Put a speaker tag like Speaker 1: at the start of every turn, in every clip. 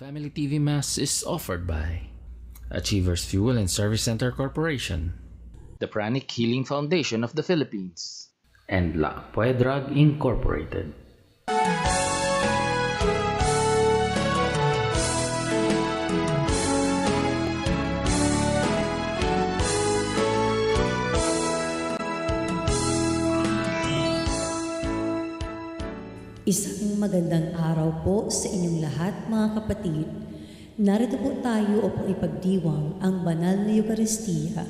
Speaker 1: Family TV Mass is offered by Achievers Fuel and Service Center Corporation, the Pranic Healing Foundation of the Philippines, and La Puedrag Incorporated.
Speaker 2: Isang magandang araw po sa inyong lahat, mga kapatid. Narito po tayo upang ipagdiwang ang banal na Eucharistia,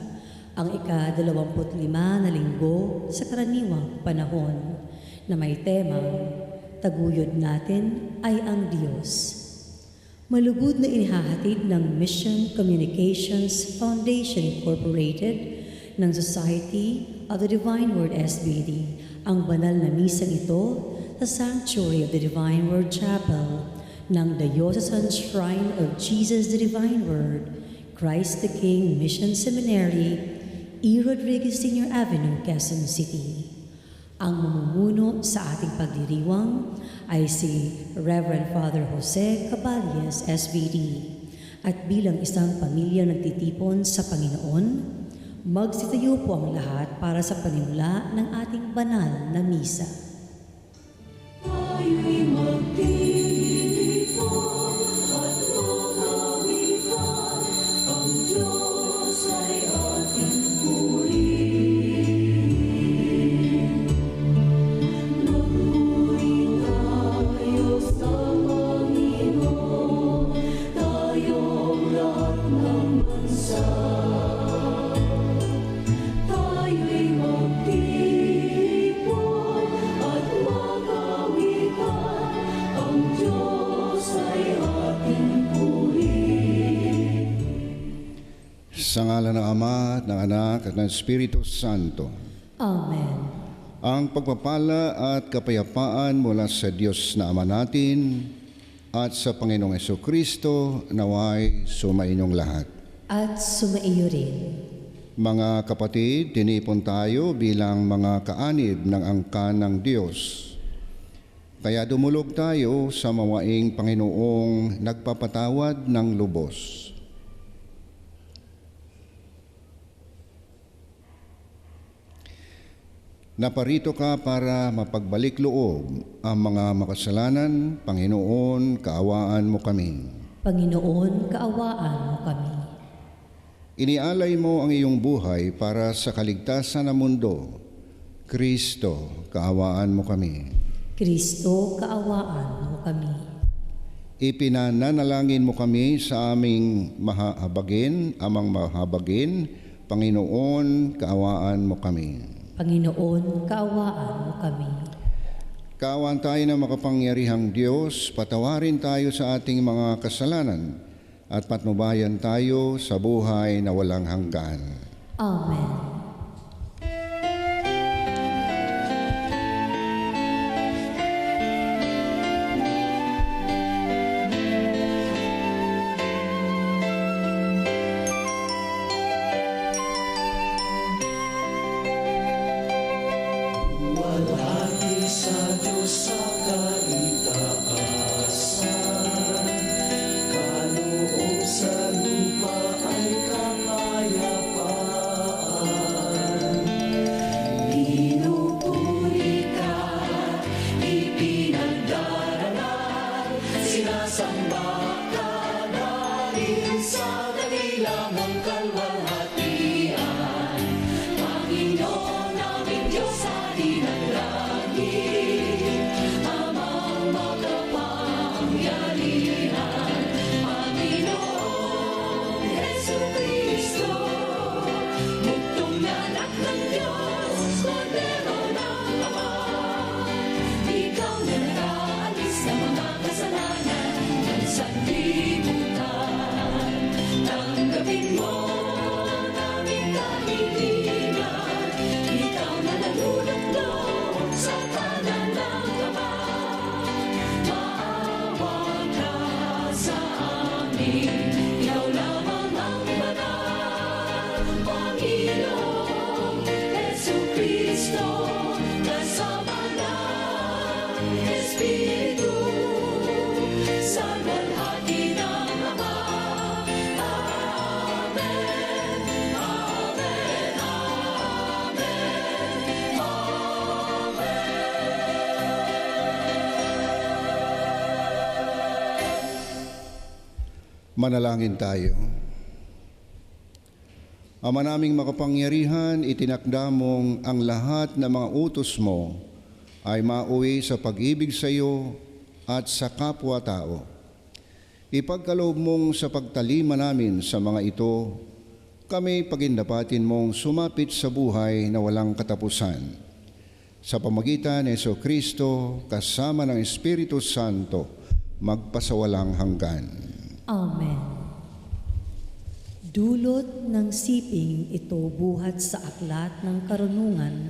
Speaker 2: ang ika-25 na linggo sa karaniwang panahon, na may temang taguyod natin ay ang Diyos. Malugod na inihahatid ng Mission Communications Foundation Incorporated ng Society of the Divine Word SBD ang banal na misang ito sa Sanctuary of the Divine Word Chapel ng Diocesan Shrine of Jesus the Divine Word, Christ the King Mission Seminary, E. Rodriguez Sr. Avenue, Quezon City. Ang mamumuno sa ating pagdiriwang ay si Reverend Father Jose Caballes, SVD. At bilang isang pamilya nagtitipon sa Panginoon, magsitayo po ang lahat para sa panimula ng ating banal na misa.
Speaker 3: Tayo'y magtitipon at magawitan, ang Diyos ay ating purihin. Magpuri tayo sa Panginoon, tayong lahat ng bansa. Tayo'y magtipon at magawitan, ang Diyos ay ating purihin.
Speaker 4: Sa ngalan ng Ama, at ng Anak, at ng Espiritu Santo.
Speaker 2: Amen.
Speaker 4: Ang pagpapala at kapayapaan mula sa Diyos na Ama natin at sa Panginoong Jesucristo naway sumainyong lahat.
Speaker 2: At sumaiyo rin.
Speaker 4: Mga kapatid, tinipon tayo bilang mga kaanib ng angkan ng Diyos. Kaya dumulog tayo sa mawaing Panginoong nagpapatawad ng lubos. Naparito ka para mapagbalik loob ang mga makasalanan. Panginoon, kaawaan mo kami.
Speaker 2: Panginoon, kaawaan mo kami.
Speaker 4: Inialay mo ang iyong buhay para sa kaligtasan ng mundo. Kristo, kaawaan mo kami.
Speaker 2: Kristo, kaawaan mo kami.
Speaker 4: Ipinananalangin mo kami sa aming amang mahabagin. Panginoon, kaawaan mo kami.
Speaker 2: Panginoon, kaawaan mo kami.
Speaker 4: Kaawaan tayo ng makapangyarihang Diyos, patawarin tayo sa ating mga kasalanan at patnubayan tayo sa buhay na walang hanggan.
Speaker 2: Amen.
Speaker 3: Walhati sa Diyos sa kaitaasan, kaloob sa lupa ay kapayapaan. Pinupuri ka, ipinagdaralan, sinasamba ka dahil sa dakilang mong kalwalhatian. Panginoon naming Diyos sa dinalangin, amang makapangyarihan, Panginoong Jesucristo, muktong na anak ng Diyos, kordero ng Ama. Ikaw na nakaalis ng mga kasalanan ng sanlibutan. Tanggapin mo naming kahilingan, ikaw na nalulugdog sa tanan ng Ama. Maawa ka sa amin, ikaw lamang ang banal, Panginoong Jesucristo, kasama ng Espiritu, sa walhati ng
Speaker 4: Manalangin tayo. Ama naming makapangyarihan, itinakda mong ang lahat ng mga utos mo ay mauwi sa pag-ibig sa iyo at sa kapwa-tao. Ipagkaloob mong sa pagtalima namin sa mga ito, kami pagindapatin mong sumapit sa buhay na walang katapusan. Sa pamagitan ni Jesucristo, kasama ng Espiritu Santo, magpasawalang hanggan.
Speaker 2: Amen. Dulot ng siping ito buhat sa aklat ng karunungan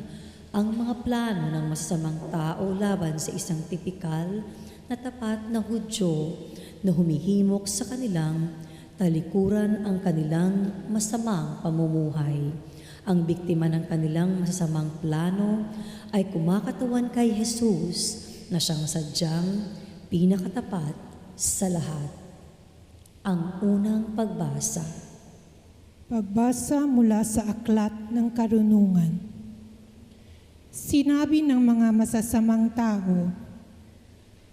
Speaker 2: ang mga plano ng masasamang tao laban sa isang tipikal na tapat na Hudyo na humihimok sa kanilang talikuran ang kanilang masamang pamumuhay. Ang biktima ng kanilang masasamang plano ay kumakatawan kay Jesus na siyang sadyang pinakatapat sa lahat. Ang unang pagbasa.
Speaker 5: Pagbasa mula sa aklat ng karunungan. Sinabi ng mga masasamang tao,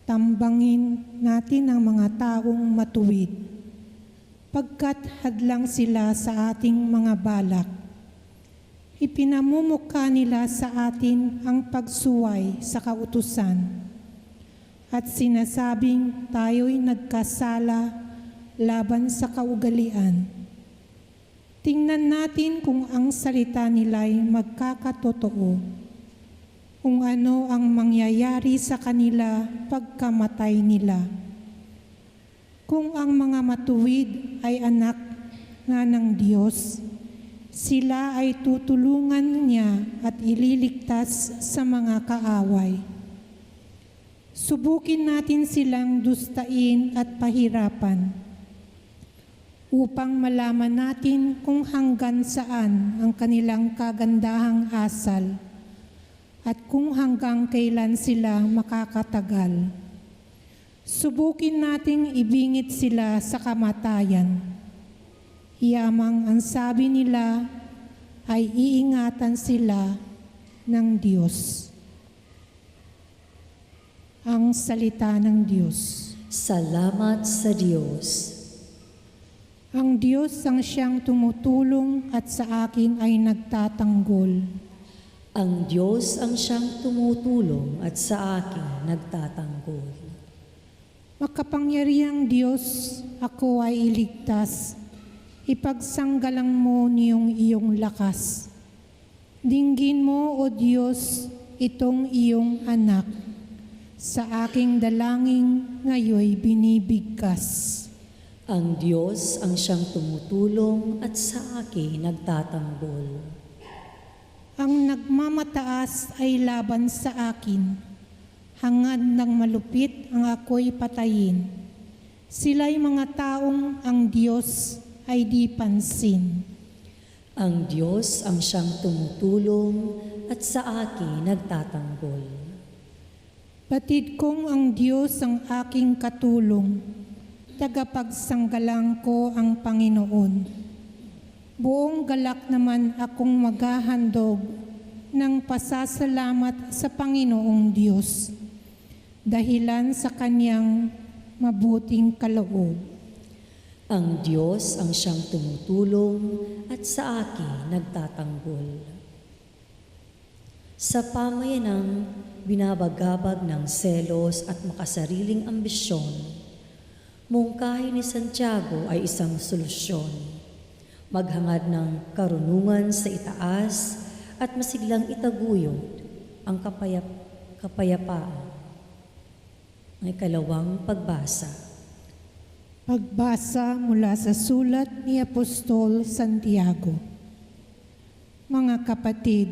Speaker 5: tambangin natin ang mga taong matuwid, pagkat hadlang sila sa ating mga balak. Ipinamumukha nila sa atin ang pagsuway sa kautusan, at sinasabing tayo'y nagkasala laban sa kaugalian. Tingnan natin kung ang salita nila'y magkakatotoo, kung ano ang mangyayari sa kanila pagkamatay nila. Kung ang mga matuwid ay anak nga ng Diyos, sila ay tutulungan niya at ililigtas sa mga kaaway. Subukin natin silang dustain at pahirapan, upang malaman natin kung hanggang saan ang kanilang kagandahang asal at kung hanggang kailan sila makakatagal. Subukin nating ibingit sila sa kamatayan. Yamang ang sabi nila ay iingatan sila ng Diyos. Ang salita ng Diyos.
Speaker 2: Salamat sa Diyos.
Speaker 5: Ang Diyos ang siyang tumutulong at sa akin ay nagtatanggol.
Speaker 2: Ang Diyos ang siyang tumutulong at sa akin nagtatanggol.
Speaker 5: Makapangyarihang Diyos, ako ay iligtas. Ipagsanggalang mo niyong iyong lakas. Dinggin mo, O Diyos, itong iyong anak. Sa aking dalangin ngayoy binibigkas.
Speaker 2: Ang Diyos ang siyang tumutulong at sa akin nagtatanggol.
Speaker 5: Ang nagmamataas ay laban sa akin. Hangad ng malupit ang ako'y patayin. Sila'y mga taong ang Diyos ay di pansin.
Speaker 2: Ang Diyos ang siyang tumutulong at sa akin nagtatanggol.
Speaker 5: Batid kong ang Diyos ang aking katulong. Tagapagsanggalang ko ang Panginoon. Buong galak naman akong maghahandog ng pasasalamat sa Panginoong Diyos, dahilan sa Kanyang mabuting kaloob.
Speaker 2: Ang Diyos ang siyang tumutulong at sa akin nagtatanggol. Sa pamayanang binabagabag ng selos at makasariling ambisyon, mungkahi ni Santiago ay isang solusyon. Maghangad ng karunungan sa itaas at masiglang itaguyod ang kapayapaan. Ang ikalawang pagbasa.
Speaker 5: Pagbasa mula sa sulat ni Apostol Santiago. Mga kapatid,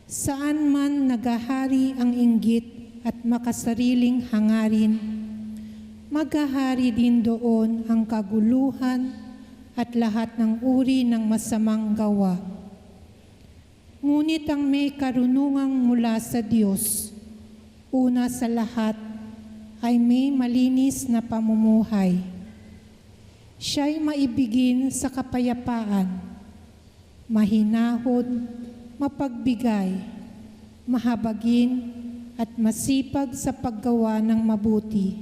Speaker 5: saan man nagahari ang inggit at makasariling hangarin, maghahari din doon ang kaguluhan at lahat ng uri ng masamang gawa. Ngunit ang may karunungang mula sa Diyos, una sa lahat ay may malinis na pamumuhay. Siya'y maibigin sa kapayapaan, mahinahon, mapagbigay, mahabagin at masipag sa paggawa ng mabuti.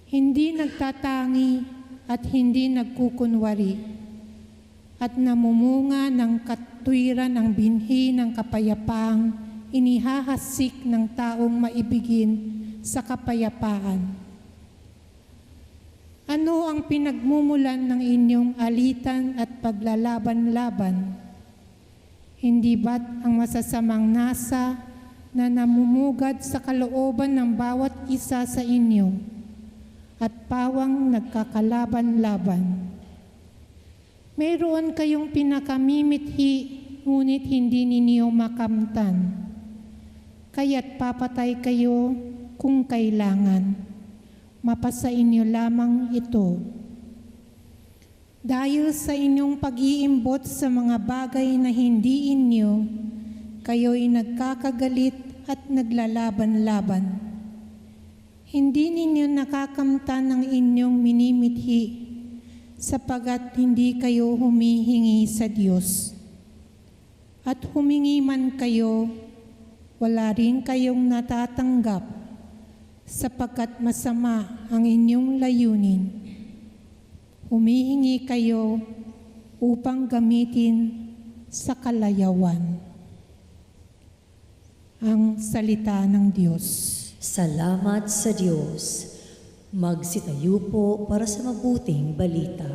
Speaker 5: Hindi nagtatangi at hindi nagkukunwari, at namumunga ng katwiran ang binhi ng kapayapaang inihahasik ng taong maibigin sa kapayapaan. Ano ang pinagmumulan ng inyong alitan at paglalaban-laban? Hindi ba't ang masasamang nasa na namumugad sa kalooban ng bawat isa sa inyo at pawang nagkakalaban-laban? Mayroon kayong pinakamimithi, ngunit hindi ninyo makamtan. Kaya't papatay kayo kung kailangan. Mapasa inyo lamang ito. Dahil sa inyong pag-iimbot sa mga bagay na hindi inyo, kayo'y nagkakagalit at naglalaban-laban. Hindi ninyo nakakamtan ang inyong minimithi, sapagat hindi kayo humihingi sa Diyos. At humingi man kayo, wala rin kayong natatanggap, sapagkat masama ang inyong layunin. Humihingi kayo upang gamitin sa kalayawan. Ang salita ng Diyos.
Speaker 2: Salamat sa Diyos. Magsitayo po para sa mabuting balita.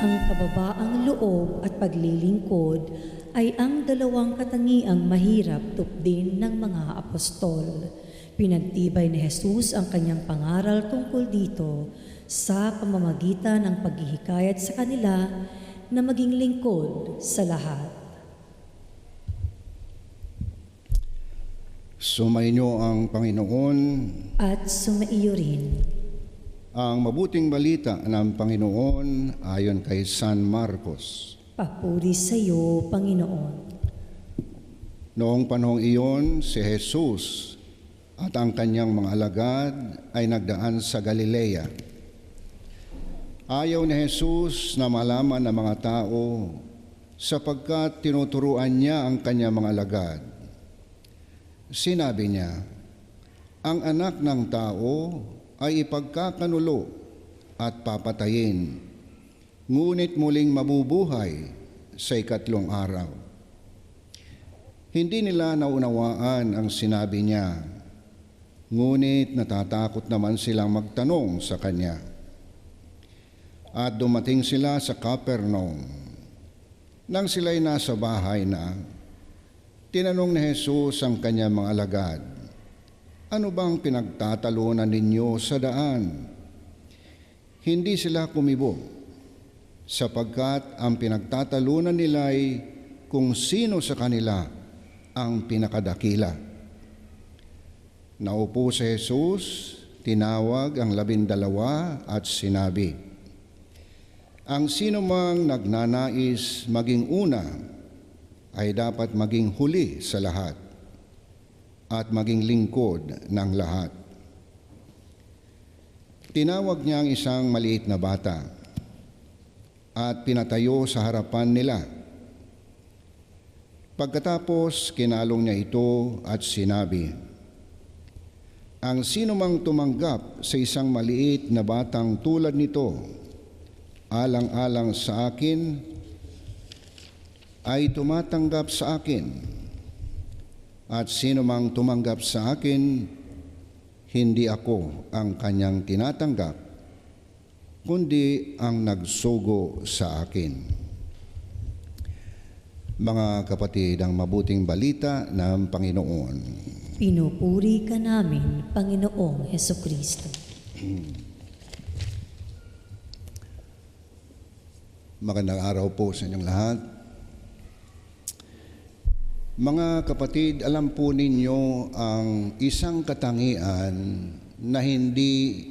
Speaker 2: Ang kababaang loob at paglilingkod ay ang dalawang katangiang mahirap tupdin ng mga apostol. Pinagtibay ni Jesus ang kanyang pangaral tungkol dito sa pamamagitan ng paghihikayat sa kanila na maging lingkod sa lahat.
Speaker 4: Sumainyo ang Panginoon.
Speaker 2: At sumaiyo rin.
Speaker 4: Ang mabuting balita ng Panginoon ayon kay San Marcos.
Speaker 2: Papuri sa iyo, Panginoon.
Speaker 4: Noong panahong iyon, si Jesus at ang kanyang mga alagad ay nagdaan sa Galilea. Ayaw ni Jesus na malaman ng mga tao sapagkat tinuturuan niya ang kanyang mga alagad. Sinabi niya, ang anak ng tao ay ipagkakanulo at papatayin, ngunit muling mabubuhay sa ikatlong araw. Hindi nila naunawaan ang sinabi niya, ngunit natatakot naman silang magtanong sa kanya. At dumating sila sa Capernaum. Nang sila'y nasa bahay na, tinanong ni Jesus ang kanyang mga alagad, ano bang pinagtatalunan ninyo sa daan? Hindi sila kumibo, sapagkat ang pinagtatalunan nila ay kung sino sa kanila ang pinakadakila. Naupo si Jesus, tinawag ang 12 at sinabi, ang sino mang nagnanais maging una ay dapat maging huli sa lahat at maging lingkod ng lahat. Tinawag niya ang isang maliit na bata at pinatayo sa harapan nila. Pagkatapos, kinalong niya ito at sinabi, ang sino mang tumanggap sa isang maliit na batang tulad nito, alang-alang sa akin, ay tumatanggap sa akin. At sino mang tumanggap sa akin, hindi ako ang kanyang tinatanggap, kundi ang nagsugo sa akin. Mga kapatid, ang mabuting balita ng Panginoon.
Speaker 2: Pinupuri ka namin, Panginoong Hesukristo.
Speaker 4: Magandang araw po sa inyong lahat. Mga kapatid, alam po ninyo ang isang katangian na hindi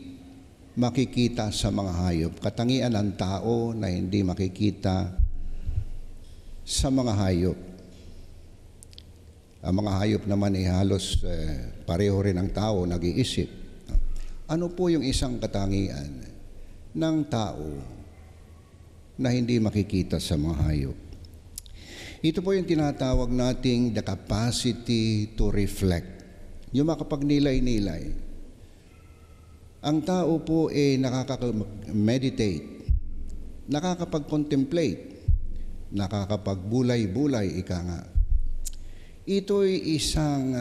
Speaker 4: makikita sa mga hayop. Katangian ng tao na hindi makikita sa mga hayop. Ang mga hayop naman ay halos pareho rin ang tao, nag-iisip. Ano po yung isang katangian ng tao na hindi makikita sa mga hayop? Ito po yung tinatawag nating the capacity to reflect. Yung makapagnilay-nilay. Ang tao po ay nakakapag-meditate, nakakapag-contemplate, nakakapagbulay-bulay, ika nga. Ito'y isang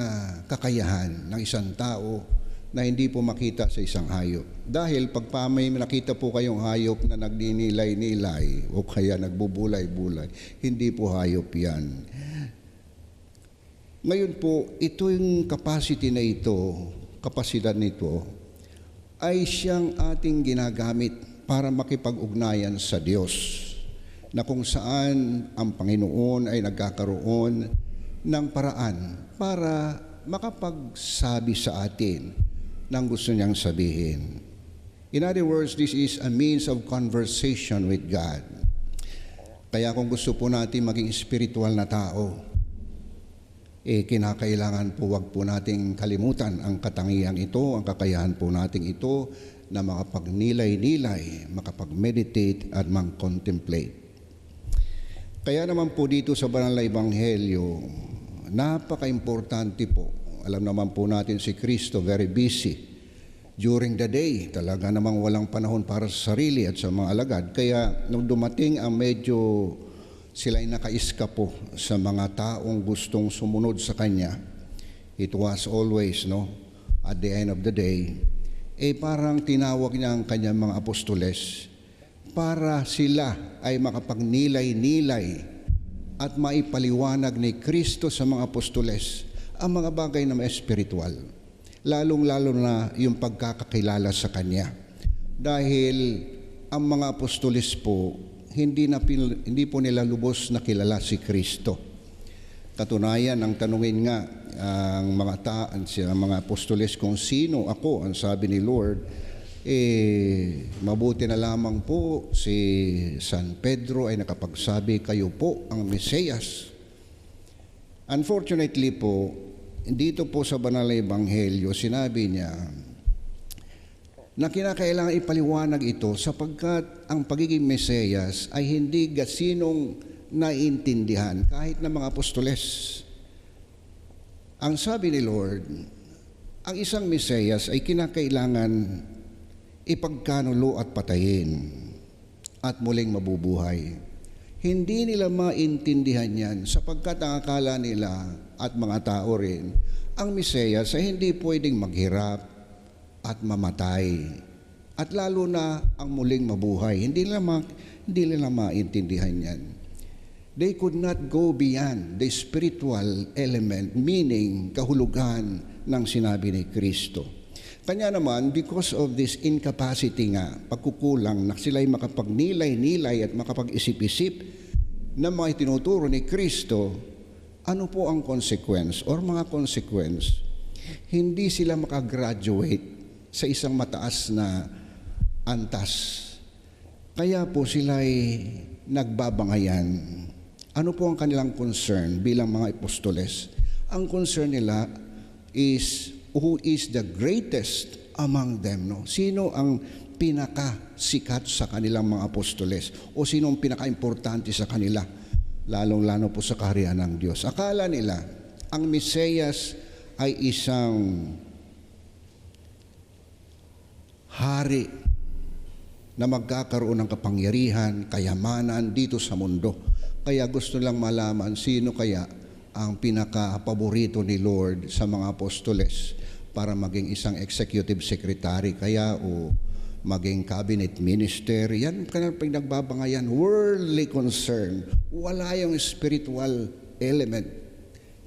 Speaker 4: kakayahan ng isang tao na hindi po makita sa isang hayop. Dahil pag may nakita po kayong hayop na nagninilay-nilay o kaya nagbubulay-bulay, hindi po hayop yan. Ngayon po, ito yung capacity na ito, kapasidad nito, ay siyang ating ginagamit para makipag-ugnayan sa Diyos, na kung saan ang Panginoon ay nagkakaroon ng paraan para makapagsabi sa atin ng gusto niyang sabihin. In other words, this is a means of conversation with God. Kaya kung gusto po natin maging spiritual na tao, kinakailangan po wag po nating kalimutan ang katangian ito, ang kakayahan po nating ito na makapagnilay-nilay, makapag-meditate at mag-contemplate. Kaya naman po dito sa banal na Ebanghelyo, napaka-importante po. Alam naman po natin si Kristo, very busy during the day. Talaga namang walang panahon para sa sarili at sa mga alagad. Kaya nung dumating ang medyo sila'y nakaiska po sa mga taong gustong sumunod sa Kanya, it was always, at the end of the day, parang tinawag niya ang Kanyang mga apostoles para sila ay makapagnilay-nilay at maipaliwanag ni Kristo sa mga apostoles ang mga bagay na espiritual, lalong-lalo na yung pagkakakilala sa Kanya. Dahil ang mga apostoles po, hindi po nila lubos na kilala si Kristo. Katunayan, ang tanungin nga ang mga apostoles kung sino ako, ang sabi ni Lord, mabuti na lamang po si San Pedro ay nakapagsabi, kayo po ang Mesiyas. Unfortunately po, dito po sa banal na Ebanghelyo, sinabi niya na kinakailangan ipaliwanag ito sapagkat ang pagiging Mesiyas ay hindi gasinong naiintindihan kahit ng mga apostoles. Ang sabi ni Lord, ang isang Mesiyas ay kinakailangan ipagkanulo at patayin at muling mabubuhay. Hindi nila maintindihan yan sapagkat ang akala nila at mga tao rin, ang Mesiyas ay hindi pwedeng maghirap at mamatay at lalo na ang muling mabuhay. Hindi nila maintindihan yan. They could not go beyond the spiritual element, meaning kahulugan ng sinabi ni Kristo. Kanya naman, because of this incapacity nga, pagkukulang na sila'y makapagnilay-nilay at makapag-isip-isip na mga itinuturo ni Kristo, ano po ang consequence or mga consequence? Hindi sila makagraduate sa isang mataas na antas. Kaya po sila'y nagbabangayan. Ano po ang kanilang concern bilang mga apostoles? Ang concern nila is who is the greatest among them, Sino ang pinakasikat sa kanilang mga apostoles o sino ang pinaka-importante sa kanila, lalong-lalo po sa kaharian ng Diyos. Akala nila ang Mesiyas ay isang hari na magkakaroon ng kapangyarihan, kayamanan dito sa mundo. Kaya gusto lang malaman sino kaya ang pinaka-paborito ni Lord sa mga apostoles para maging isang executive secretary kaya o maging cabinet minister, yan kanilang pinagbabangayan, worldly concern. Wala yung spiritual element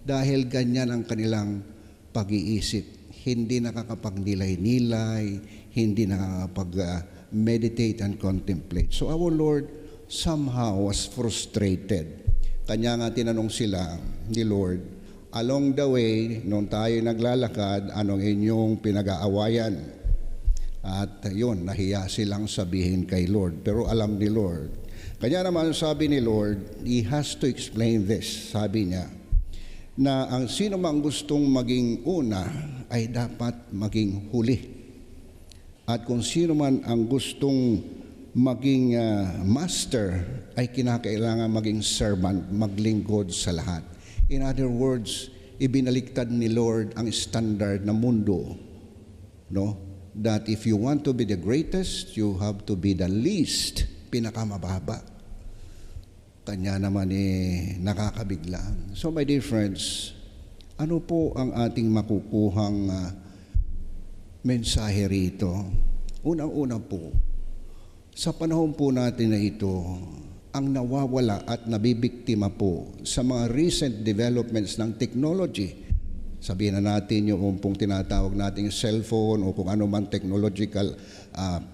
Speaker 4: dahil ganyan ang kanilang pag-iisip. Hindi nakakapagnilay-nilay, hindi nakakapag-meditate and contemplate. So our Lord somehow was frustrated. Kanya nga tinanong sila ni Lord, along the way, nung tayo naglalakad, anong inyong pinag-aawayan? At yun, nahiya silang sabihin kay Lord. Pero alam ni Lord. Kanya naman sabi ni Lord, He has to explain this. Sabi niya, na ang sino mang gustong maging una ay dapat maging huli. At kung sino man ang gustong maging master ay kinakailangan maging servant, maglingkod sa lahat. In other words, ibinaliktad ni Lord ang standard ng mundo. No? That if you want to be the greatest, you have to be the least, pinakamababa. Kanya naman nakakabigla. So my dear friends, ano po ang ating makukuhang mensahe rito? Unang-una po, sa panahon po natin na ito, ang nawawala at nabibiktima po sa mga recent developments ng technology. Sabihin na natin yung pong tinatawag nating cellphone o kung ano man technological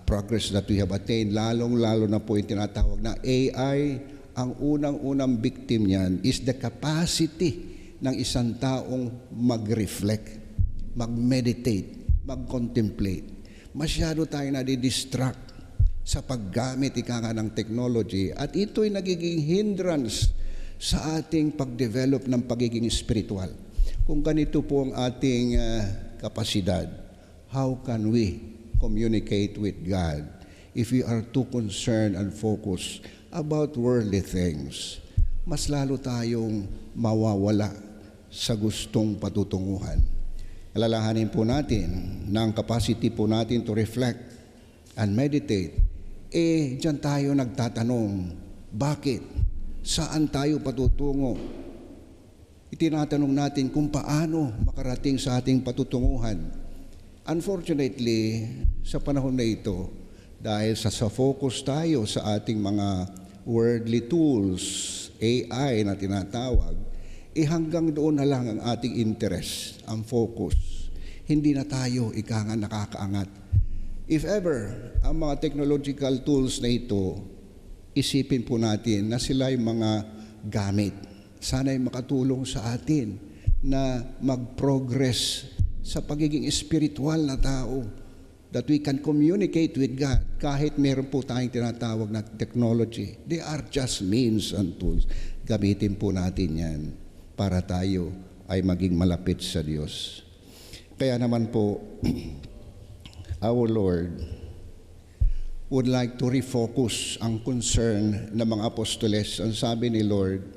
Speaker 4: progress that we have attained, lalong-lalo na po yung tinatawag na AI. Ang unang-unang victim niyan is the capacity ng isang taong mag-reflect, mag-meditate, mag-contemplate. Masyado tayo nadidistract sa paggamit ng technology at ito'y nagiging hindrance sa ating pag-develop ng pagiging spiritual. Kung ganito po ang ating kapasidad, how can we communicate with God if we are too concerned and focused about worldly things? Mas lalo tayong mawawala sa gustong patutunguhan. Alalahanin po natin na ang capacity po natin to reflect and meditate, diyan tayo nagtatanong, bakit? Saan tayo patutungo? Itinatanong natin kung paano makarating sa ating patutunguhan. Unfortunately, sa panahon na ito, dahil sa focus tayo sa ating mga worldly tools, AI na tinatawag, hanggang doon na lang ang ating interest, ang focus. Hindi na tayo nakakaangat. If ever, ang mga technological tools na ito, isipin po natin na sila yung mga gamit. Sana'y makatulong sa atin na mag-progress sa pagiging spiritual na tao, that we can communicate with God kahit meron po tayong tinatawag na technology. They are just means and tools. Gamitin po natin yan para tayo ay maging malapit sa Diyos. Kaya naman po, our Lord would like to refocus ang concern ng mga apostoles. Ang sabi ni Lord,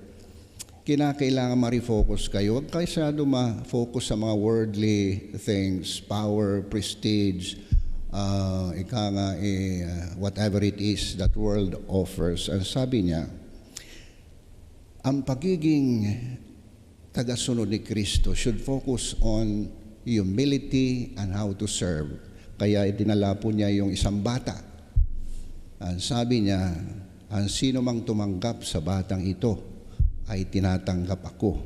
Speaker 4: kinakailangan ma-refocus kayo. Huwag kayo masyado ma-focus sa mga worldly things, power, prestige, whatever it is that world offers. Ang sabi niya, ang pagiging tagasunod ni Kristo should focus on humility and how to serve. Kaya dinala po niya yung isang bata. Ang sabi niya, ang sino mang tumanggap sa batang ito ay tinatanggap ako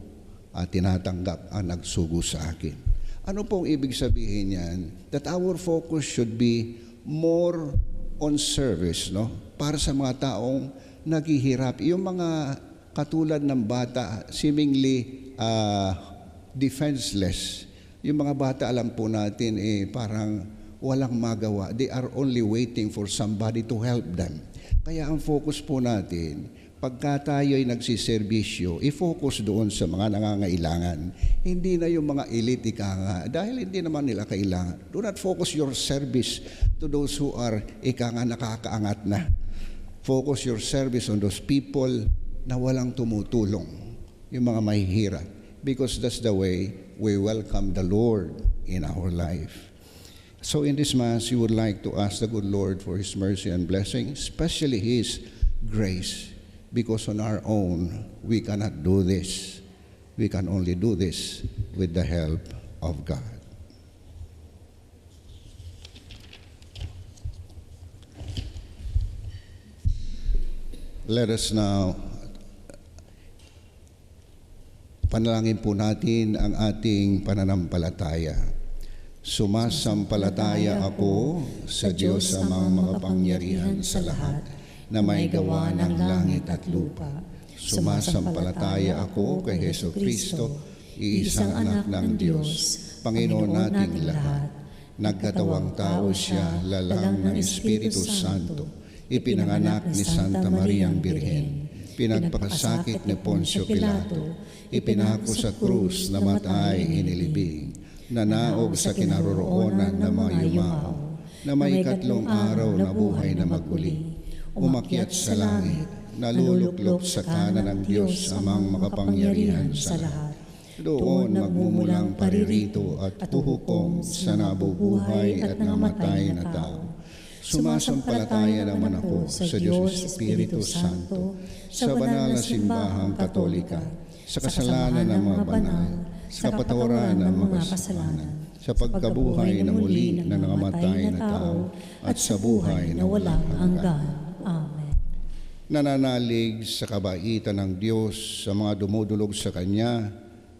Speaker 4: at tinatanggap ang nagsugo sa akin. Ano pong ibig sabihin niyan? That our focus should be more on service, no? Para sa mga taong naghihirap. Yung mga katulad ng bata, seemingly defenseless. Yung mga bata, alam po natin, parang walang magawa. They are only waiting for somebody to help them. Kaya ang focus po natin, pagka tayo ay nagsiservisyo, i-focus doon sa mga nangangailangan. Hindi na yung mga elite dahil hindi naman nila kailangan. Do not focus your service to those who are nakakaangat na. Focus your service on those people na walang tumutulong, yung mga mahihirap. Because that's the way we welcome the Lord in our life. So in this Mass, you would like to ask the good Lord for His mercy and blessing, especially His grace. Because on our own, we cannot do this. We can only do this with the help of God. Let us now panalangin po natin ang ating pananampalataya. Sumasampalataya ako sa Diyos amang makapangyarihan sa lahat, na may gawa ng langit at lupa. Sumasampalataya ako kay Hesus Kristo, iisang anak ng Diyos, Panginoon nating lahat. Nagkatawang tao siya, lalang ng Espiritu Santo, ipinanganak ni Santa Mariang Birhen, pinagpakasakit ni Poncio Pilato, ipinako sa krus, namatay, inilibing, nanaog sa kinaroroonan ng mga yumao, na may ikatlong araw na buhay na maguli, umakyat sa langit, naluluklok sa kanan ng Diyos amang makapangyarihan sa lahat. Doon magmumulang paririto at huhukom sa nabubuhay at namatay na tao. Sumasampalataya naman ako sa Diyos Espiritu Santo, sa banal na simbahang Katolika, sa kasalanan ng mga banal, sa kapatawaran ng mga kasalanan, sa pagkabuhay na muli ng nangamatay na tao, at sa buhay na walang hanggan.
Speaker 2: Amen.
Speaker 4: Nananalig sa kabaitan ng Diyos sa mga dumudulog sa Kanya,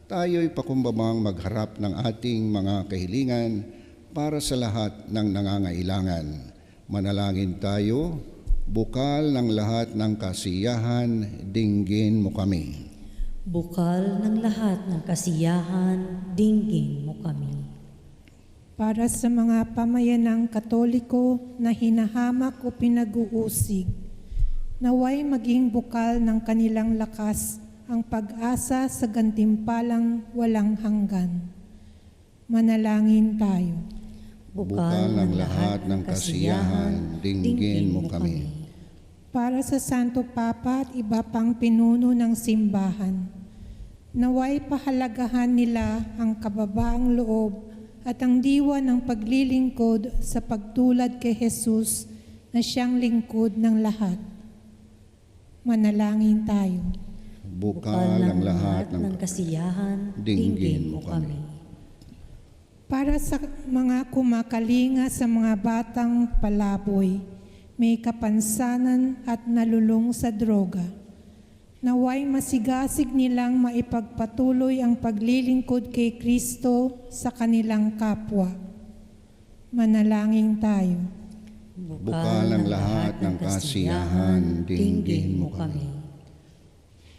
Speaker 4: tayo'y pakumbabang magharap ng ating mga kahilingan para sa lahat ng nangangailangan. Manalangin tayo, bukal ng lahat ng kasiyahan, dinggin mo kami.
Speaker 2: Bukal ng lahat ng kasiyahan, dinggin mo kami.
Speaker 5: Para sa mga pamayanang Katoliko na hinahamak o pinag-uusig, naway maging bukal ng kanilang lakas ang pag-asa sa gantimpalang walang hanggan. Manalangin tayo.
Speaker 4: Bukal ng lahat ng kasiyahan, dinggin mo kami.
Speaker 5: Para sa Santo Papa at iba pang pinuno ng simbahan, naway pahalagahan nila ang kababaang loob at ang diwa ng paglilingkod sa pagtulad kay Jesus na siyang lingkod ng lahat. Manalangin tayo.
Speaker 4: Bukal ng lahat ng
Speaker 2: kasiyahan, dinggin mo kami.
Speaker 5: Para sa mga kumakalinga sa mga batang palaboy, may kapansanan at nalulung sa droga, naway masigasig nilang maipagpatuloy ang paglilingkod kay Kristo sa kanilang kapwa. Manalangin tayo.
Speaker 4: Bukal ng lahat ng kasiyahan, dinggin mo kami.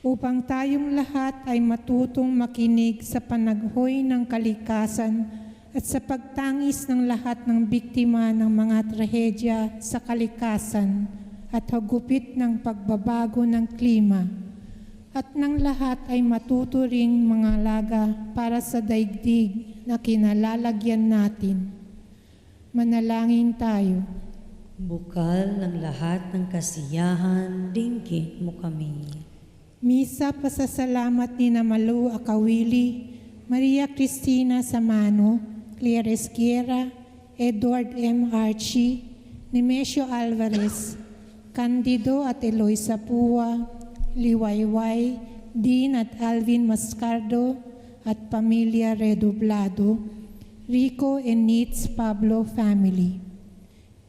Speaker 5: Upang tayong lahat ay matutong makinig sa panaghoy ng kalikasan at sa pagtangis ng lahat ng biktima ng mga trahedya sa kalikasan at hagupit ng pagbabago ng klima, at ng lahat ay matuturing mga laga para sa daigdig na kinalalagyan natin. Manalangin tayo.
Speaker 2: Bukal ng lahat ng kasiyahan, dinggin mo kami.
Speaker 5: Misa pasasalamat ni Malu Akawili, Maria Cristina Samano, Claire Esguerra, Edward M. Archie, Nemesio Alvarez, Candido at Eloisa Pua, Liwayway, Dean at Alvin Mascardo at Pamilya Redoblado, Rico and Nitz Pablo family.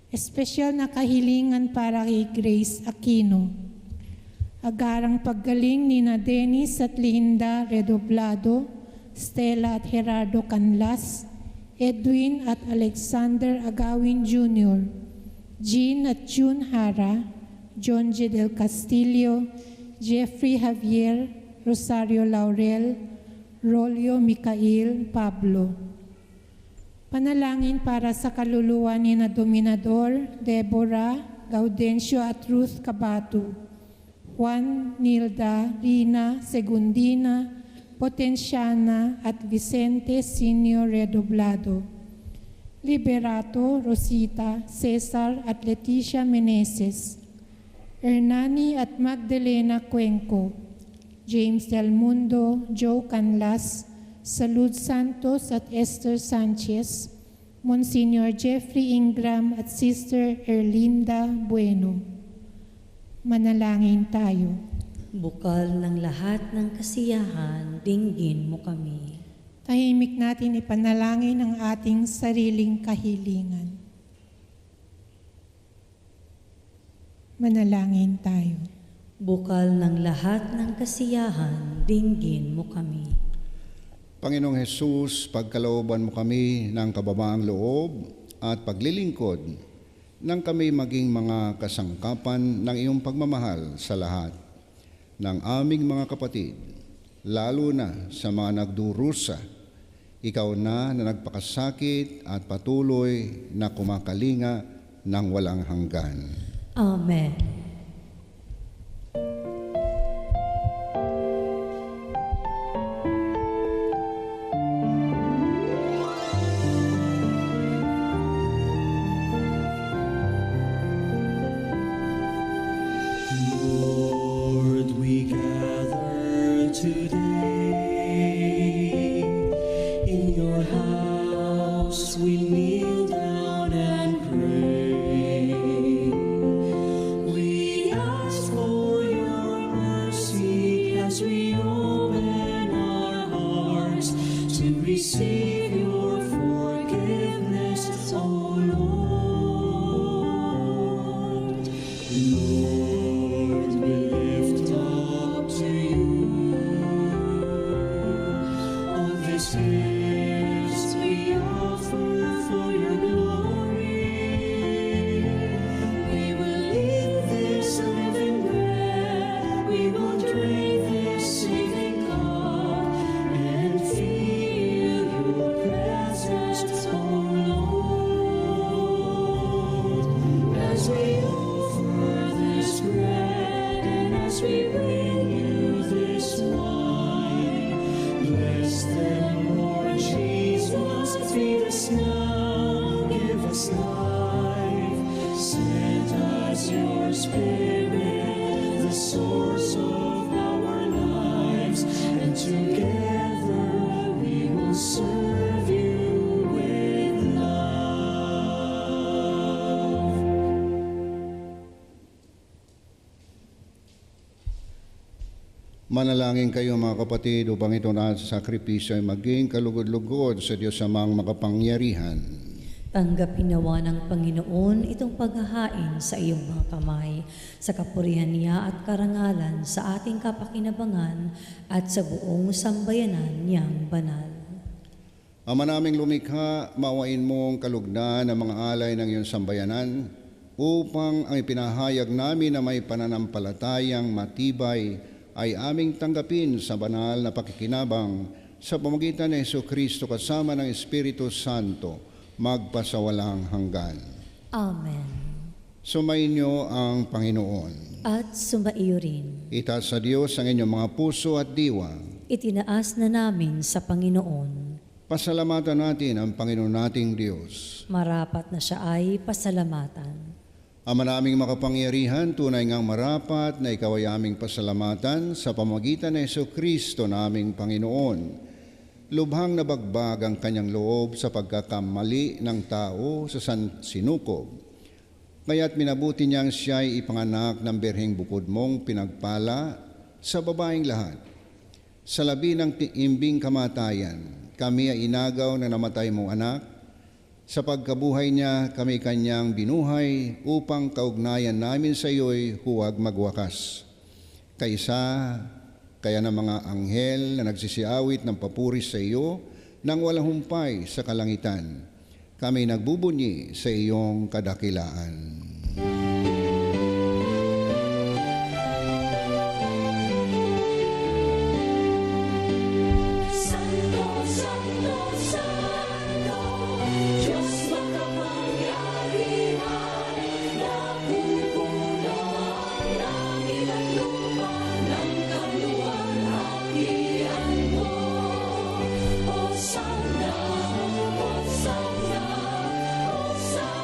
Speaker 5: Espesyal na kahilingan para kay Grace Aquino. Agarang paggaling ni Dennis at Linda Redoblado, Stella at Gerardo Canlas, Edwin at Alexander Agawin Jr., Jean at June Hara, John G. Del Castillo, Jeffrey Javier, Rosario Laurel, Rolio Micael Pablo. Panalangin para sa kaluluwa ni na Dominador, Deborah, Gaudencio at Ruth Cabatu, Juan, Nilda, Rina, Segundina, Potenciana at Vicente Senior Redoblado, Liberato, Rosita, Cesar at Leticia Meneses, Hernani at Magdalena Cuenco, James Del Mundo, Joe Canlas, Salud Santos at Esther Sanchez, Monsignor Jeffrey Ingram at Sister Erlinda Bueno. Manalangin tayo.
Speaker 2: Bukal ng lahat ng kasiyahan, dinggin mo kami.
Speaker 5: Tahimik natin ipanalangin ang ating sariling kahilingan. Manalangin tayo.
Speaker 2: Bukal ng lahat ng kasiyahan, dinggin mo kami.
Speaker 4: Panginoong Hesus, pagkalooban mo kami ng kababaang loob at paglilingkod nang kami maging mga kasangkapan ng iyong pagmamahal sa lahat ng aming mga kapatid, lalo na sa mga nagdurusa. Ikaw na nagpakasakit at patuloy na kumakalinga ng walang hanggan.
Speaker 2: Amen.
Speaker 6: Lord, we gather today in your house. We kneel down and pray. We ask for your mercy as we open our hearts to receive your forgiveness, O Lord. Lord, we lift up to you all this gifts we offer for your glory. We will eat this living bread, we will drink this saving cup, and feel your presence, O Lord, as we offer this bread and as we bring you this wine. Bless them, Lord Jesus, feed us now, give us life, send us your Spirit, the source of our lives, and together we will serve you with love.
Speaker 4: Manalangin kayo mga kapatid upang ito na sakripisyo ay maging kalugod-lugod sa Diyos amang makapangyarihan.
Speaker 2: Tanggapin nawa ng Panginoon itong paghahain sa iyong mga kamay, sa kapurihan niya at karangalan sa ating kapakinabangan at sa buong sambayanan niyang banal.
Speaker 4: Ama naming lumikha, maawain mong kalugdan ang mga alay ng iyong sambayanan upang ang ipinahayag namin na may pananampalatayang matibay ay aming tanggapin sa banal na pakikinabang sa pamamagitan ni Jesucristo kasama ng Espiritu Santo magpasawalang hanggan.
Speaker 2: Amen.
Speaker 4: Sumainyo ang Panginoon.
Speaker 2: At sumaiyo rin.
Speaker 4: Itaas sa Diyos ang inyong mga puso at diwa.
Speaker 2: Itinaas na namin sa Panginoon.
Speaker 4: Pasalamatan natin ang Panginoon nating Diyos.
Speaker 2: Marapat na siya ay pasalamatan.
Speaker 4: Ama naming makapangyarihan, tunay ngang marapat na ikaw ay aming pasalamatan sa pamamagitan ng Jesucristo naming Panginoon. Lubhang nabagbag ang kanyang loob sa pagkakamali ng tao sa sinukob. Kaya't minabuti niyang siya'y ipanganak ng berheng bukod mong pinagpala sa babaeng lahat. Sa labi ng imbing kamatayan, kami ay inagaw na namatay mong anak. Sa pagkabuhay niya, kami kanyang binuhay upang kaugnayan namin sa iyo'y huwag magwakas. Kaya ng mga anghel na nagsisiawit ng papuri sa iyo nang walang humpay sa kalangitan, kami nagbubunyi sa iyong kadakilaan.
Speaker 3: Santo, Santo, Santo, Diyos makapangyarihan, napupuno ang langit at lupa ng kaluwalhatian mo. Hosanna, Hosanna, Hosanna.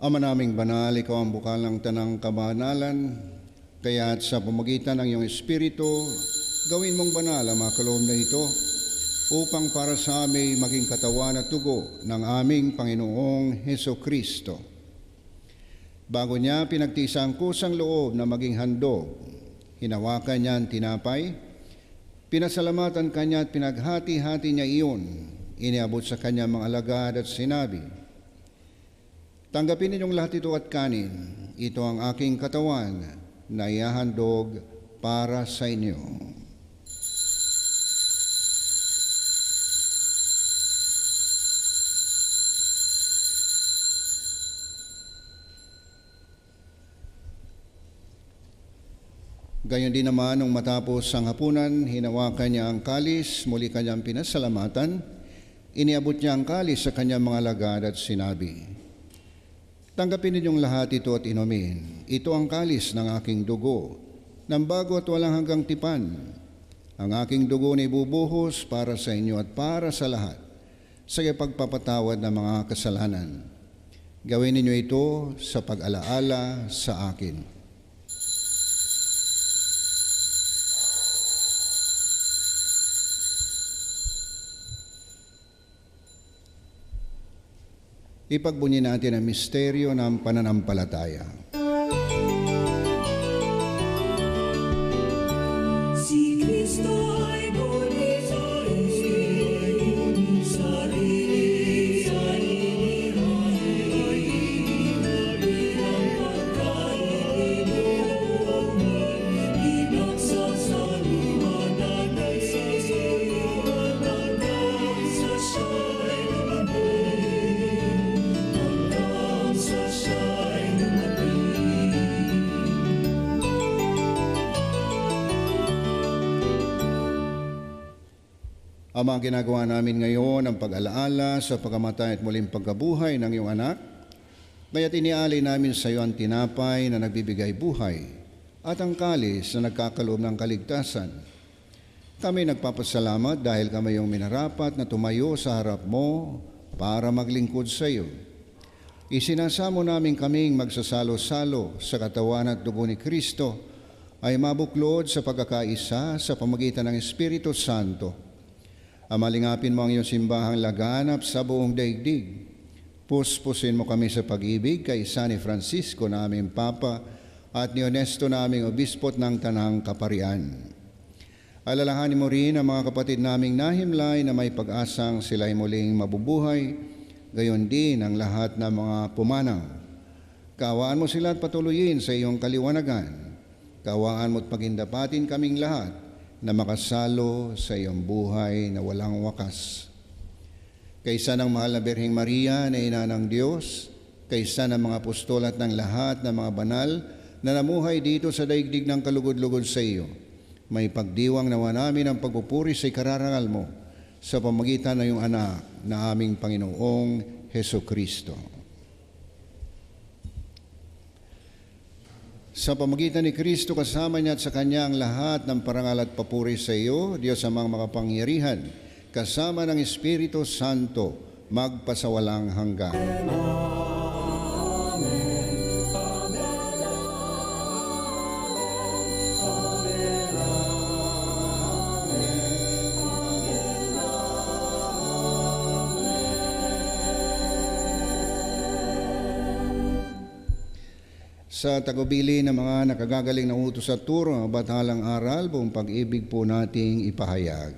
Speaker 4: Ama naming banal, ikaw ang bukal ng tanang kabanalan, kaya't sa pamagitan ng iyong Espiritu, gawin mong banal ang mga kaloob na ito, upang para sa amin maging katawan at dugo ng aming Panginoong Heso Kristo. Bago niya pinagtisa ang kusang loob na maging handog, hinawakan niya ang tinapay, pinasalamatan kanya at pinaghati-hati niya iyon, iniabot sa kanya mga alagad at sinabi, "Tanggapin ninyong lahat ito at kanin, ito ang aking katawan na ihahandog para sa inyo." Gayon din naman, nung matapos ang hapunan, hinawakan niya ang kalis, muli kanyang pinasalamatan, iniabot niya ang kalis sa kanyang mga alagad at sinabi, "Tanggapin ninyong lahat ito at inumin. Ito ang kalis ng aking dugo, ng bago at walang hanggang tipan. Ang aking dugo na ibubuhos para sa inyo at para sa lahat, sa pagpapatawad ng mga kasalanan. Gawin ninyo ito sa pag-alaala sa akin." Ipagbunyi natin ang misteryo ng pananampalataya.
Speaker 6: Si Kristo ay guni-sari, sarili ay inihari, ang pagkain inuuman, inagsasaliwanan ay sasaliwanan, sa siya'y lumabi.
Speaker 4: Ang mga ginagawa namin ngayon ang pag-alaala sa pagkamatay at muling pagkabuhay ng iyong anak, kaya't inialay namin sa iyo ang tinapay na nagbibigay buhay at ang kalis na nagkakaloob ng kaligtasan. Kami nagpapasalamat dahil kami yung minarapat na tumayo sa harap mo para maglingkod sa iyo. Isinasamo namin kaming magsasalo-salo sa katawan at dugo ni Kristo ay mabuklod sa pagkakaisa sa pamagitan ng Espiritu Santo. Amalingapin mo ang iyong simbahang laganap sa buong daigdig. Puspusin mo kami sa pag-ibig kay San Francisco na aming Papa at ni Honesto na aming Obispot ng Tanang Kaparian. Alalahanin mo rin ang mga kapatid naming nahimlay na may pag-asang sila'y muling mabubuhay, gayon din ang lahat ng mga pumanaw. Kaawaan mo sila at patuloyin sa iyong kaliwanagan. Kaawaan mo at pagindapatin kaming lahat na makasalo sa iyong buhay na walang wakas. Kaysa ng mahal na Birheng Maria na ina ng Diyos, kaysa ng mga apostol at ng lahat ng mga banal na namuhay dito sa daigdig ng kalugod-lugod sa iyo, may pagdiwang nawa namin ang pagpupuri sa ikararangal mo sa pamagitan ng iyong anak na aming Panginoong Heso Kristo. Sa pamagitan ni Kristo, kasama niya at sa Kanya ang lahat ng parangal at papuri sa iyo, Diyos amang makapangyarihan, kasama ng Espiritu Santo, magpasawalang hanggan. Sa tagubili ng mga nakagagaling na utos at turo ng batalang aral, buong pag-ibig po nating ipahayag.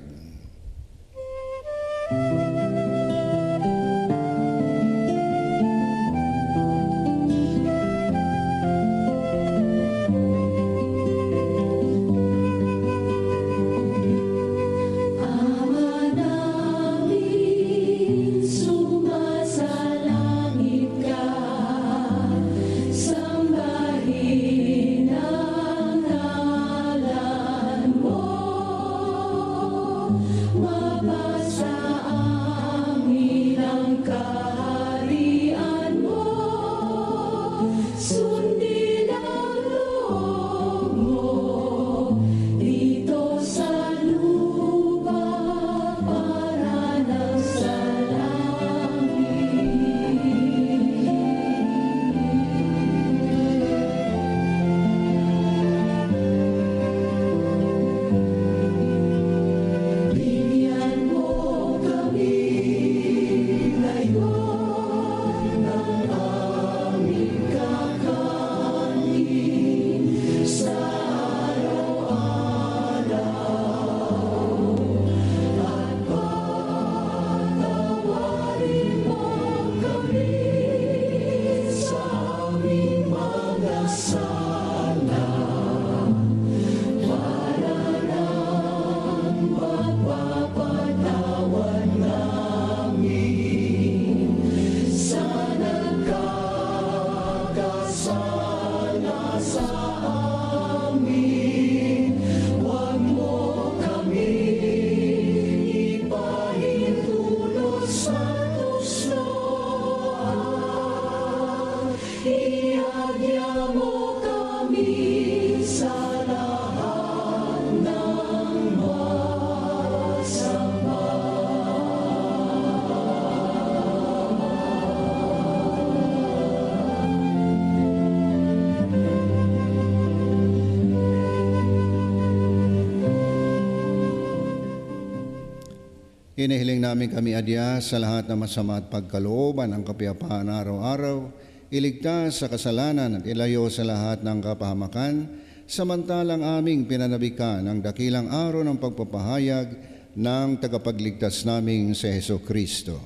Speaker 4: Hinihiling namin kami adya sa lahat ng masama at pagkalooban ng kapayapaan araw-araw, iligtas sa kasalanan at ilayo sa lahat ng kapahamakan, samantalang aming pinanabikan ang dakilang araw ng pagpapahayag ng tagapagligtas naming si Hesus Kristo.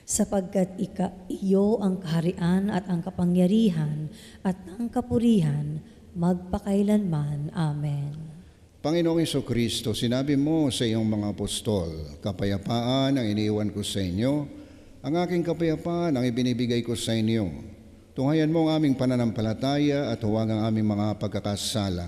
Speaker 2: Sapagkat iyo ang kaharian at ang kapangyarihan at ang kapurihan magpakailanman. Amen.
Speaker 4: Panginoong Jesucristo, sinabi mo sa iyong mga apostol, kapayapaan ang iniiwan ko sa inyo, ang aking kapayapaan ang ibinibigay ko sa inyo. Tunghayan mo ang aming pananampalataya at huwag ang aming mga pagkakasala.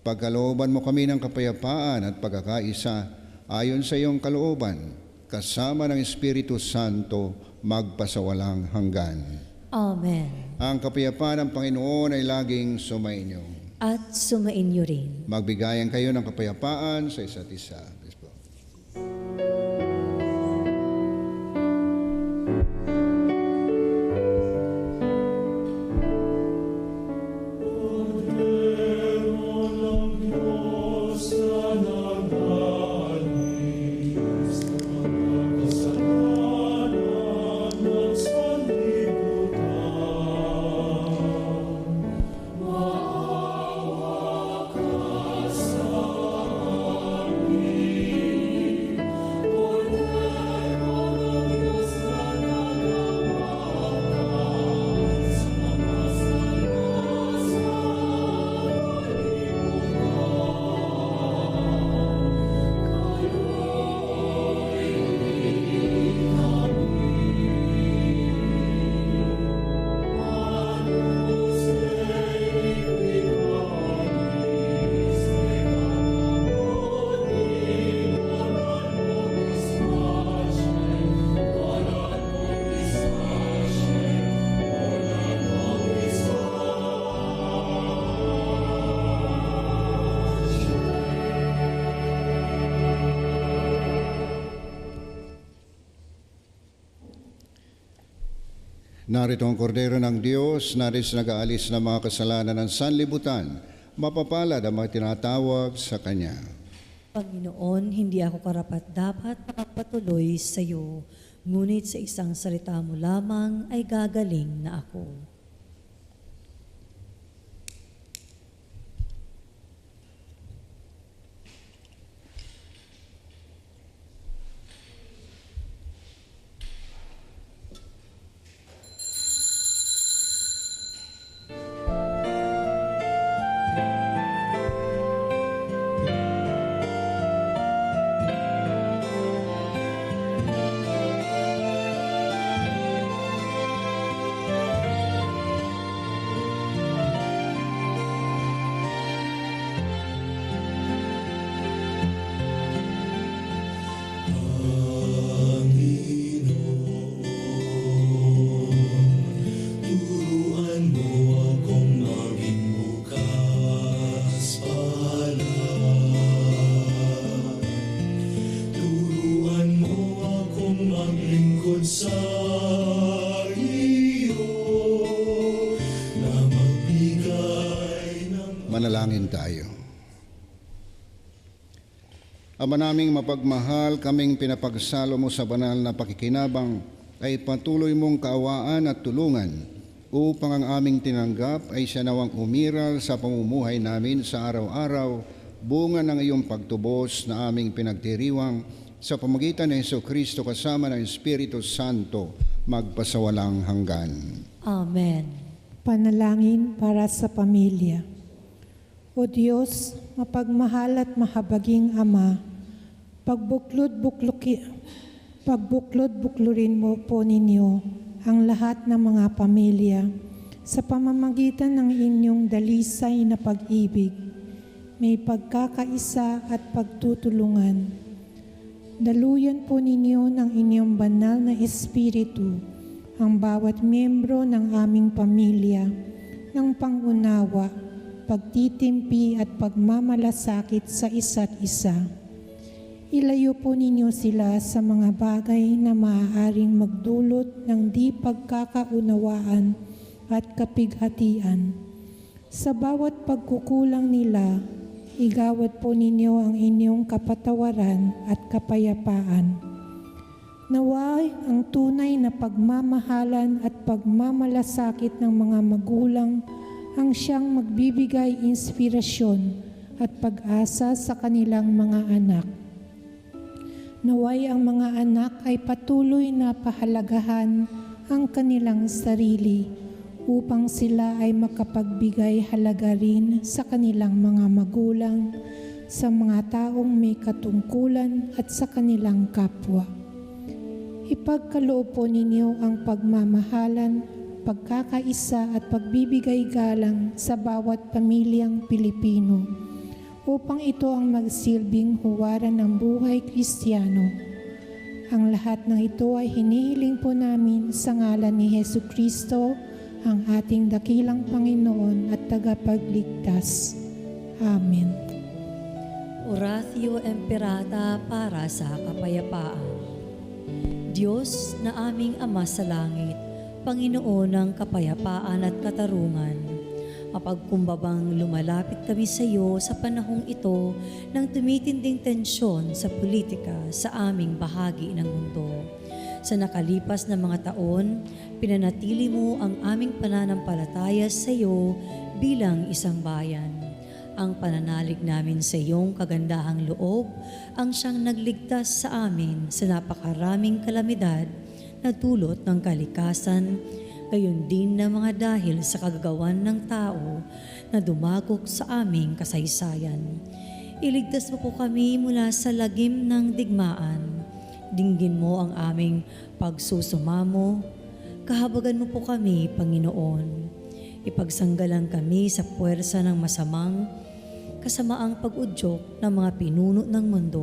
Speaker 4: Pagkalooban mo kami ng kapayapaan at pagkakaisa ayon sa iyong kalooban, kasama ng Espiritu Santo magpasawalang hanggan.
Speaker 2: Amen.
Speaker 4: Ang kapayapaan ng Panginoon ay laging sumainyo.
Speaker 2: At sumainyo rin.
Speaker 4: Magbigayan kayo ng kapayapaan sa isa't isa. Please po. Narito ang kordero ng Diyos, naris nag-aalis ng mga kasalanan ng sanlibutan, mapapalad ang mga tinatawag sa Kanya.
Speaker 2: Panginoon, hindi ako karapat-dapat magpatuloy sa iyo, ngunit sa isang salita mo lamang ay gagaling na ako.
Speaker 6: Turuan mo akong maging bukas palad. Turuan mo akong maglingkod sa iyo, na magbigay ng
Speaker 4: Manalangin tayo. Ama naming mapagmahal, kaming pinapagsalo mo sa banal na pakikinabang ay patuloy mong kaawaan at tulungan upang ang aming tinanggap ay siya nawang umiral sa pamumuhay namin sa araw-araw, bunga ng iyong pagtubos na aming pinagdiriwang sa pamagitan ng Jesucristo kasama ng Espiritu Santo magpasawalang hanggan.
Speaker 2: Amen.
Speaker 5: Panalangin para sa pamilya. O Diyos, mapagmahal at mahabaging Ama, pagbuklod-buklurin mo po ninyo ang lahat ng mga pamilya sa pamamagitan ng inyong dalisay na pag-ibig, may pagkakaisa at pagtutulungan. Daluyan po ninyo ng inyong banal na Espiritu ang bawat miyembro ng aming pamilya ng pangunawa, pagtitimpi at pagmamalasakit sa isa't isa. Ilayo po ninyo sila sa mga bagay na maaaring magdulot ng di pagkakaunawaan at kapighatian. Sa bawat pagkukulang nila, igawad po ninyo ang inyong kapatawaran at kapayapaan. Naway ang tunay na pagmamahalan at pagmamalasakit ng mga magulang ang siyang magbibigay inspirasyon at pag-asa sa kanilang mga anak. Naway ang mga anak ay patuloy na pahalagahan ang kanilang sarili upang sila ay makapagbigay halaga rin sa kanilang mga magulang, sa mga taong may katungkulan at sa kanilang kapwa. Ipagkaloob po ninyo ang pagmamahalan, pagkakaisa at pagbibigay galang sa bawat pamilyang Pilipino upang ito ang magsilbing huwaran ng buhay Kristiyano. Ang lahat ng ito ay hinihiling po namin sa ngalan ni Hesukristo, ang ating dakilang Panginoon at tagapagligtas. Amen.
Speaker 2: Oratio Imperata para sa kapayapaan. Diyos na aming Ama sa langit, Panginoon ng kapayapaan at katarungan, mapagkumbabang lumalapit kami sa iyo sa panahong ito ng tumitinding tensyon sa politika sa aming bahagi ng mundo. Sa nakalipas na mga taon, pinanatili mo ang aming pananampalataya sa iyo bilang isang bayan. Ang pananalig namin sa iyong kagandahang loob ang siyang nagligtas sa amin sa napakaraming kalamidad na dulot ng kalikasan, gayon din na mga dahil sa kagagawan ng tao na dumagok sa aming kasaysayan. Iligtas mo po kami mula sa lagim ng digmaan. Dinggin mo ang aming pagsusumamo. Kahabagan mo po kami, Panginoon. Ipagsanggalan kami sa puwersa ng kasamaang pag-udyok ng mga pinuno ng mundo.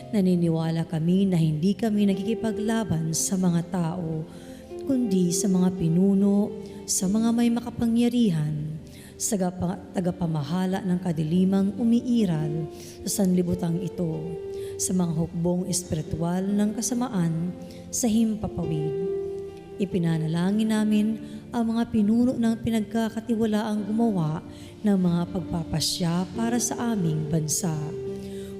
Speaker 2: Naniniwala kami na hindi kami nagkikipaglaban sa mga tao, kundi sa mga pinuno, sa mga may makapangyarihan, sa tagapamahala ng kadilimang umiiral sa sanlibutang ito, sa mga hukbong espiritual ng kasamaan sa himpapawid. Ipinanalangin namin ang mga pinuno ng pinagkakatiwalaang gumawa ng mga pagpapasya para sa aming bansa.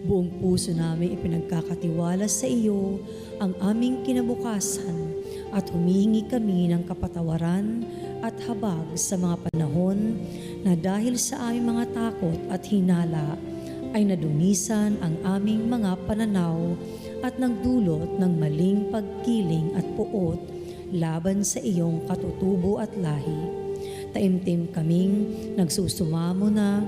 Speaker 2: Buong puso namin ipinagkakatiwala sa iyo ang aming kinabukasan at humihingi kami ng kapatawaran at habag sa mga panahon na dahil sa aming mga takot at hinala ay nadunisan ang aming mga pananaw at nagdulot ng maling pagkiling at puot laban sa iyong katutubo at lahi. Taimtim kaming nagsusumamo na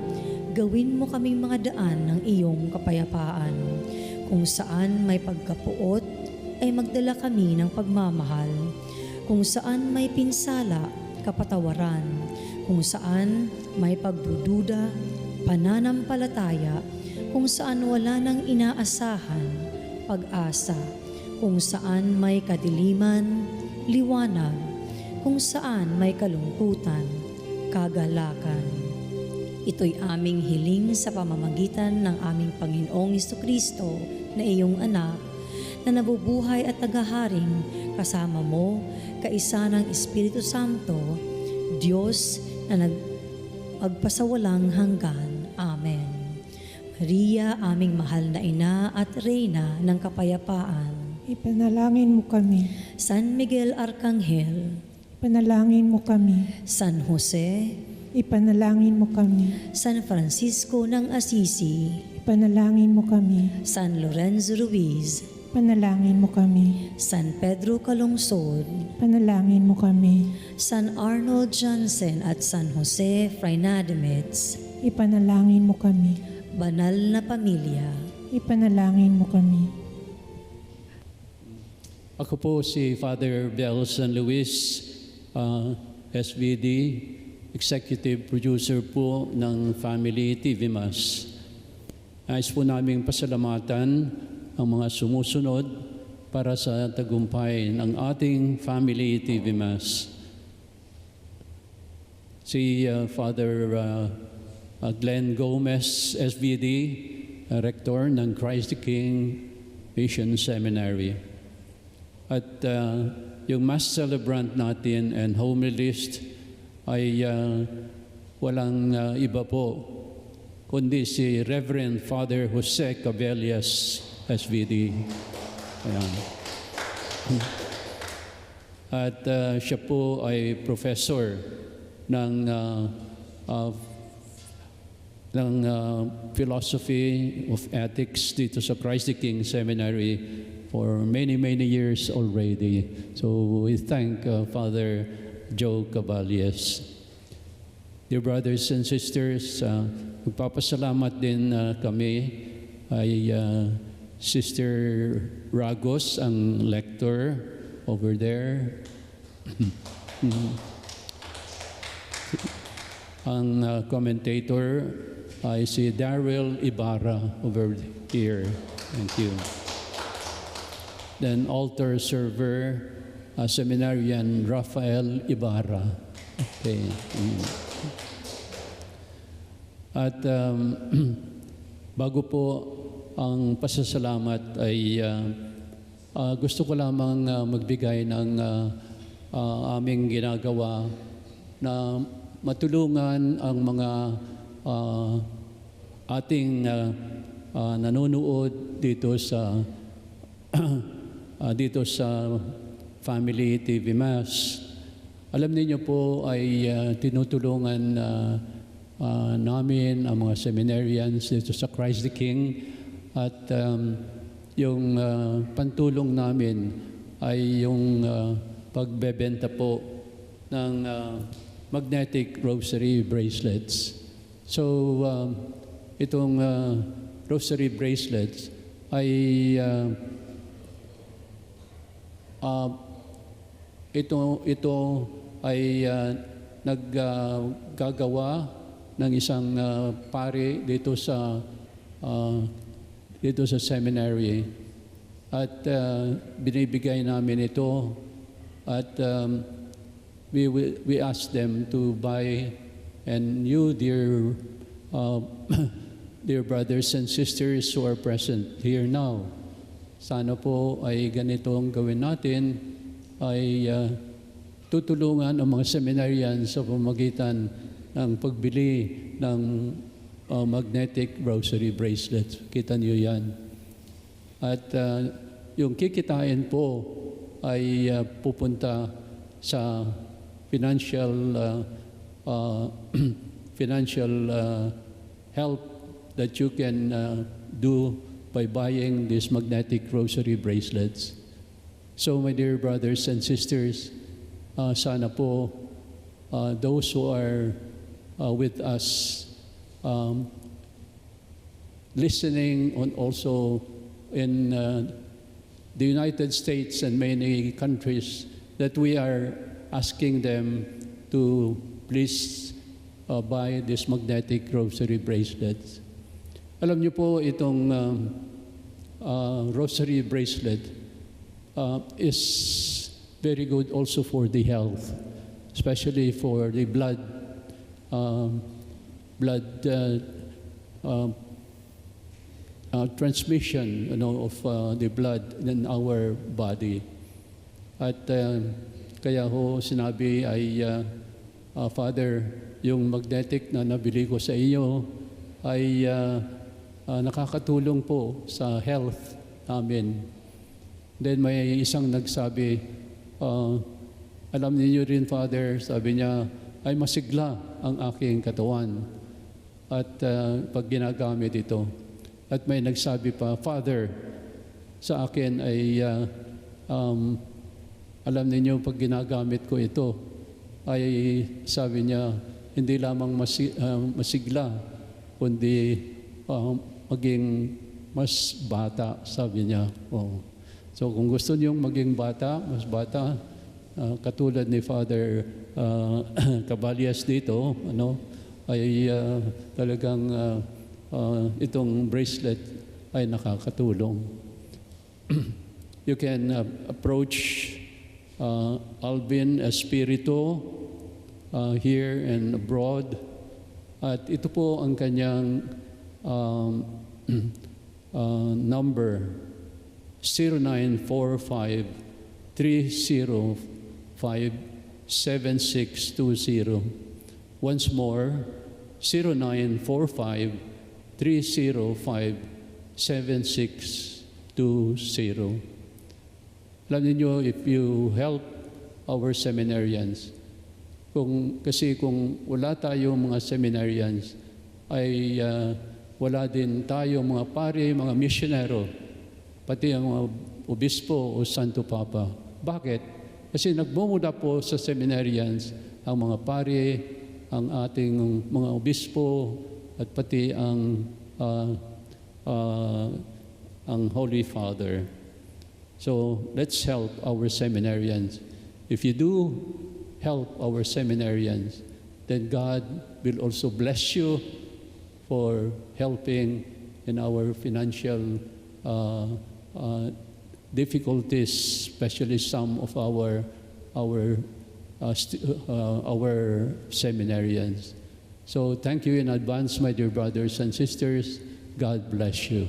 Speaker 2: gawin mo kaming mga daan ng iyong kapayapaan. Kung saan may pagkapuot, ay magdala kami ng pagmamahal. Kung saan may pinsala, kapatawaran. Kung saan may pagdududa, pananampalataya. Kung saan wala nang inaasahan, pag-asa. Kung saan may kadiliman, liwanag. Kung saan may kalungkutan, kagalakan. Ito'y aming hiling sa pamamagitan ng aming Panginoong Jesucristo na iyong anak, na nabubuhay at naghaharing kasama mo, kaisa ng Espiritu Santo, Diyos na magpasawalang hanggan. Amen. Maria, aming mahal na ina at reyna ng kapayapaan,
Speaker 5: Ipanalangin mo kami.
Speaker 2: San Miguel Arcangel,
Speaker 5: Ipanalangin mo kami.
Speaker 2: San Jose,
Speaker 5: Ipanalangin mo kami.
Speaker 2: San Francisco ng Assisi,
Speaker 5: Ipanalangin mo kami.
Speaker 2: San Lorenzo Ruiz,
Speaker 5: Ipanalangin mo kami.
Speaker 2: San Pedro Calungsod,
Speaker 5: Ipanalangin mo kami.
Speaker 2: San Arnold Johnson at San Jose Freinademetz,
Speaker 5: Ipanalangin mo kami.
Speaker 2: banal na pamilya.
Speaker 5: Ipanalangin mo kami.
Speaker 7: Ako po si Father Bel San Luis, SVD, Executive Producer po ng Family TV Mas. Nais po naming pasalamatan ang mga sumusunod para sa tagumpay ng ating Family TV Mas. Si Father Glenn Gomez, SVD, Rector ng Christ the King Mission Seminary. At yung Mass Celebrant natin and homilist ay walang iba po, kundi si Reverend Father Jose Cabellas, SVD. Ayan. At siya po ay professor ng philosophy of ethics dito sa Christ the King Seminary for many years already. So we thank Father Joe Caballes. Dear brothers and sisters, magpapasalamat din kami ay Sister Ragos, ang lector over there. Ang commentator ay si Daryl Ibarra over here. Thank you. Then altar server, seminarian Rafael Ibarra. Okay. At bago po ang pasasalamat ay gusto ko lamang magbigay ng aming ginagawa na matulungan ang mga ating nanonood dito sa Family TV Mass. Alam niyo po ay tinutulungan namin ang mga seminarians dito sa Christ the King at yung pantulong namin ay yung pagbebenta po ng magnetic rosary bracelets. So itong rosary bracelets ay ito ay naggagawa ng isang pare dito sa seminary at binibigay namin ito at we ask them to buy, and you dear dear brothers and sisters who are present here now, sana po ay ganitong gawin natin, ay tutulungan ang mga seminarians sa pamamagitan ng pagbili ng magnetic rosary bracelets. Kita niyo yan. At yung kikitain po ay pupunta sa financial help that you can do by buying these magnetic rosary bracelets. So my dear brothers and sisters, sana po those who are with us listening and also in the United States and many countries, that we are asking them to please buy this magnetic rosary bracelets. Alam niyo po, itong rosary bracelet is very good also for the health, especially for the blood transmission, of the blood in our body. At kaya ho sinabi ay Father, yung magnetic na nabili ko sa iyo ay nakakatulong po sa health namin. Then may isang nagsabi, alam niyo rin Father, sabi niya, ay masigla ang aking katawan at pag ginagamit ito. At may nagsabi pa, Father, sa akin ay alam niyo pag ginagamit ko ito, ay sabi niya, hindi lamang masigla, kundi maging mas bata, sabi niya. Oh. So kung gusto niyong maging bata, mas bata, katulad ni Father Caballes dito, ay talagang itong bracelet ay nakakatulong. You can approach Alvin Espirito here and abroad. At ito po ang kanyang number, 0945-305-7620. Once more, 0945-305-7620. Alam niyo, if you help our seminarians, kasi kung wala tayong mga seminarians, ay wala din tayo mga pare, mga misyonero, pati ang mga obispo o Santo Papa. Bakit? Kasi nagmumula po sa seminarians ang mga pare, ang ating mga obispo, at pati ang Holy Father. So let's help our seminarians. If you do help our seminarians, then God will also bless you for helping in our financial difficulties, especially some of our seminarians. So thank you in advance, my dear brothers and sisters. God bless you.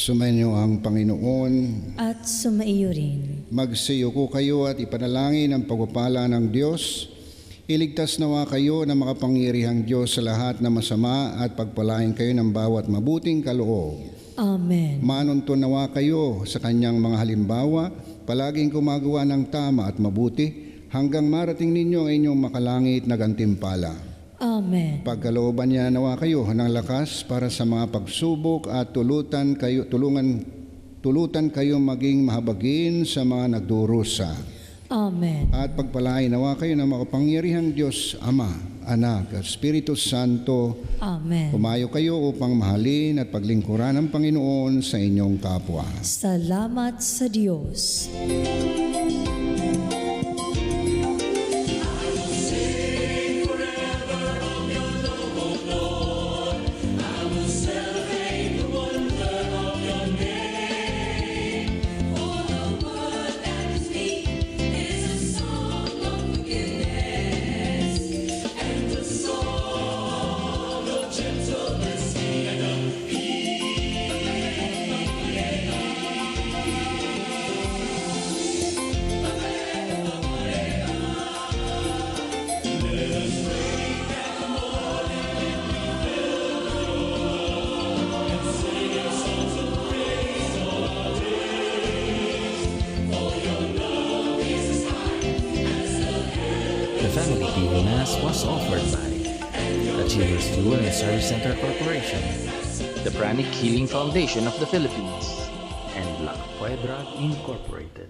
Speaker 4: Sumainyo ang Panginoon.
Speaker 2: At sumaiyo rin.
Speaker 4: Magsiyuko kayo at ipanalangin ang pagpapala ng Diyos. Iligtas nawa kayo ng makapangyarihang Diyos sa lahat na masama at pagpalain kayo ng bawat mabuting kaloob.
Speaker 2: Amen.
Speaker 4: Manunto nawa kayo sa kanyang mga halimbawa, palaging gumagawa ng tama at mabuti, hanggang marating ninyo ang inyong makalangit na gantimpala.
Speaker 2: Amen.
Speaker 4: Pagkalooban niya nawa kayo ng lakas para sa mga pagsubok at tulutan kayo maging mahabagin sa mga nagdurusa.
Speaker 2: Amen.
Speaker 4: At pagpalain nawa kayo ng makapangyarihang Diyos, Ama, Anak, at Espiritu Santo.
Speaker 2: Amen.
Speaker 4: Pumayo kayo upang mahalin at paglingkuran ng Panginoon sa inyong kapwa.
Speaker 2: Salamat sa Diyos.
Speaker 1: The Family TV Mass was offered by Achievers Fuel and Service Center Corporation, the Pranic Healing Foundation of the Philippines, and La Puedrag Incorporated.